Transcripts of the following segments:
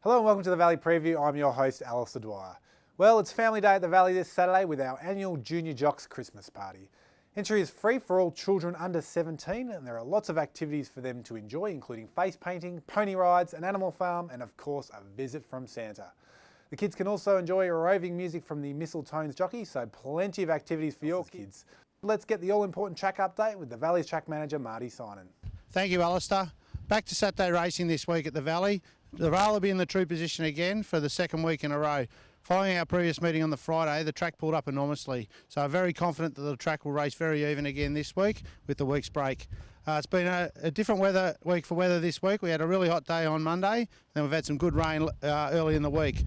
Hello and welcome to the Valley Preview. I'm your host, Alistair Dwyer. Well, it's family day at the Valley this Saturday with our annual Junior Jocks Christmas party. Entry is free for all children under 17 and there are lots of activities for them to enjoy, including face painting, pony rides, an animal farm and of course a visit from Santa. The kids can also enjoy roving music from the Mistletones jockey, so plenty of activities for your kids. Let's get the all-important track update with the Valley's track manager, Marty Synan. Thank you, Alistair. Back to Saturday racing this week at the Valley. The rail will be in the true position again for the second week in a row. Following our previous meeting on the Friday, the track pulled up enormously, so I'm very confident that the track will race very even again this week with the week's break. It's been a different week for weather this week. We had a really hot day on Monday, then we've had some good rain early in the week.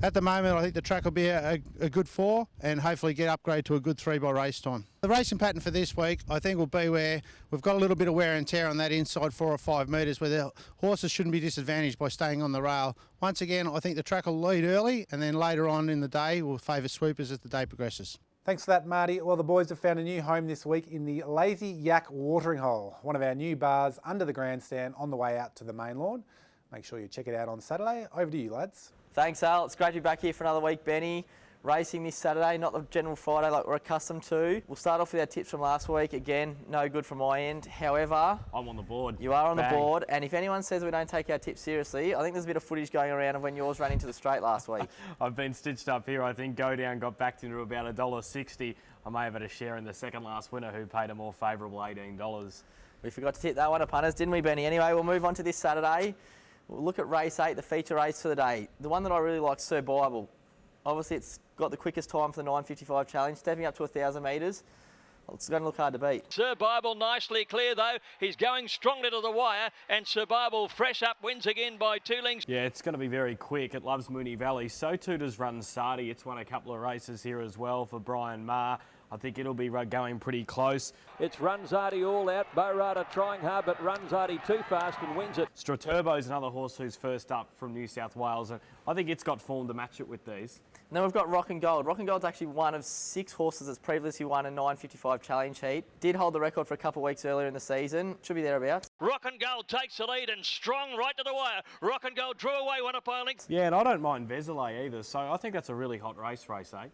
At the moment, I think the track will be a good 4 and hopefully get upgraded to a good 3 by race time. The racing pattern for this week, I think, will be where we've got a little bit of wear and tear on that inside 4 or 5 metres where the horses shouldn't be disadvantaged by staying on the rail. Once again, I think the track will lead early and then later on in the day will favour sweepers as the day progresses. Thanks for that, Marty. Well, the boys have found a new home this week in the Lazy Yak Watering Hole, one of our new bars under the grandstand on the way out to the main lawn. Make sure you check it out on Saturday. Over to you, lads. Thanks, Al. It's great to be back here for another week, Benny. Racing this Saturday, not the general Friday like we're accustomed to. We'll start off with our tips from last week. Again, no good from my end. However, I'm on the board. You are on the board, and if anyone says we don't take our tips seriously, I think there's a bit of footage going around of when yours ran into the straight last week. I've been stitched up here. I think Go Down got backed into about $1.60. I may have had a share in the second last winner who paid a more favourable $18. We forgot to tip that one to punters, didn't we, Benny? Anyway, we'll move on to this Saturday. We'll look at race 8, the feature race for the day. The one that I really like, Sir Bible. Obviously, it's got the quickest time for the 9:55 challenge, stepping up to 1,000 metres. It's going to look hard to beat. Sir Bible nicely clear though. He's going strongly to the wire and Sir Bible fresh up wins again by 2 lengths. Yeah, it's going to be very quick. It loves Moonee Valley. So too does Run Sardi. It's won a couple of races here as well for Brian Maher. I think it'll be going pretty close. It's Runzardi all out. Borada trying hard, but Runzardi too fast and wins it. Straturbo's another horse who's first up from New South Wales, and I think it's got form to match it with these. And then we've got Rock and Gold. Rock and Gold's actually one of 6 horses that's previously won a 9:55 challenge heat. Did hold the record for a couple of weeks earlier in the season. Should be thereabouts. Rock and Gold takes the lead and strong right to the wire. Rock and Gold drew away one up by a length. Yeah, and I don't mind Vézelay either, so I think that's a really hot race, eh?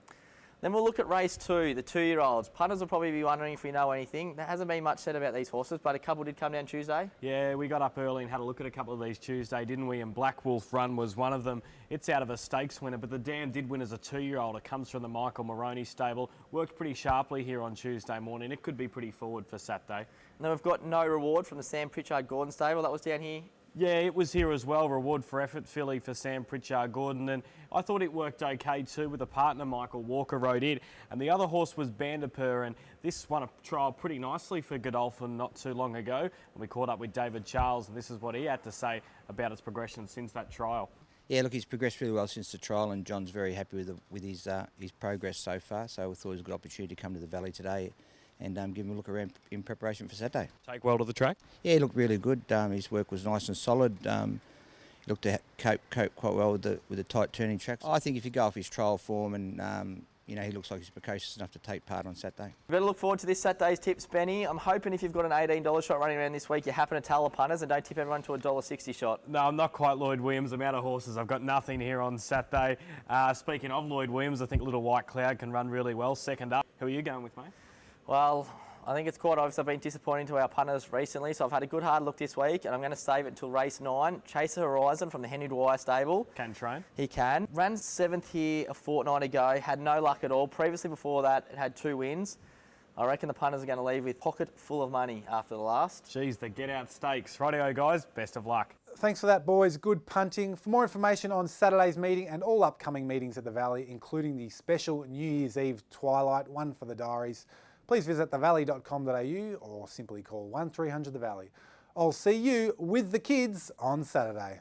Then we'll look at race 2, the 2-year-olds. Punters will probably be wondering if we know anything. There hasn't been much said about these horses, but a couple did come down Tuesday. Yeah, we got up early and had a look at a couple of these Tuesday, didn't we? And Black Wolf Run was one of them. It's out of a stakes winner, but the dam did win as a 2-year-old. It comes from the Michael Moroney stable. Worked pretty sharply here on Tuesday morning. It could be pretty forward for Saturday. And then we've got No Reward from the Sam Pritchard Gordon stable. That was down here. Yeah, it was here as well. Reward for effort filly for Sam Pritchard Gordon, and I thought it worked okay too with a partner. Michael Walker rode it, and the other horse was Bandipur, and this won a trial pretty nicely for Godolphin not too long ago. And we caught up with David Charles, and this is what he had to say about its progression since that trial. Yeah, look, he's progressed really well since the trial, and John's very happy with his progress so far. So we thought it was a good opportunity to come to the Valley today and give him a look around in preparation for Saturday. Take well to the track? Yeah, he looked really good. His work was nice and solid. He looked to cope quite well with the tight turning tracks. I think if you go off his trial form and he looks like he's precocious enough to take part on Saturday. You better look forward to this Saturday's tips, Benny. I'm hoping if you've got an $18 shot running around this week, you happen to tell the punters and don't tip everyone to a $1.60 shot. No, I'm not quite Lloyd Williams. I'm out of horses. I've got nothing here on Saturday. Speaking of Lloyd Williams, I think Little White Cloud can run really well. Second up. Who are you going with, mate? Well, I think it's quite obvious I've been disappointing to our punters recently, so I've had a good hard look this week, and I'm going to save it until race 9. Chaser Horizon from the Henry Dwyer stable. Can train. He can. Ran 7th here a fortnight ago, had no luck at all. Previously before that, it had 2 wins. I reckon the punters are going to leave with pocket full of money after the last. Geez, the get-out stakes. Rightio, guys. Best of luck. Thanks for that, boys. Good punting. For more information on Saturday's meeting and all upcoming meetings at the Valley, including the special New Year's Eve Twilight, one for the diaries, please visit thevalley.com.au or simply call 1300 The Valley. I'll see you with the kids on Saturday.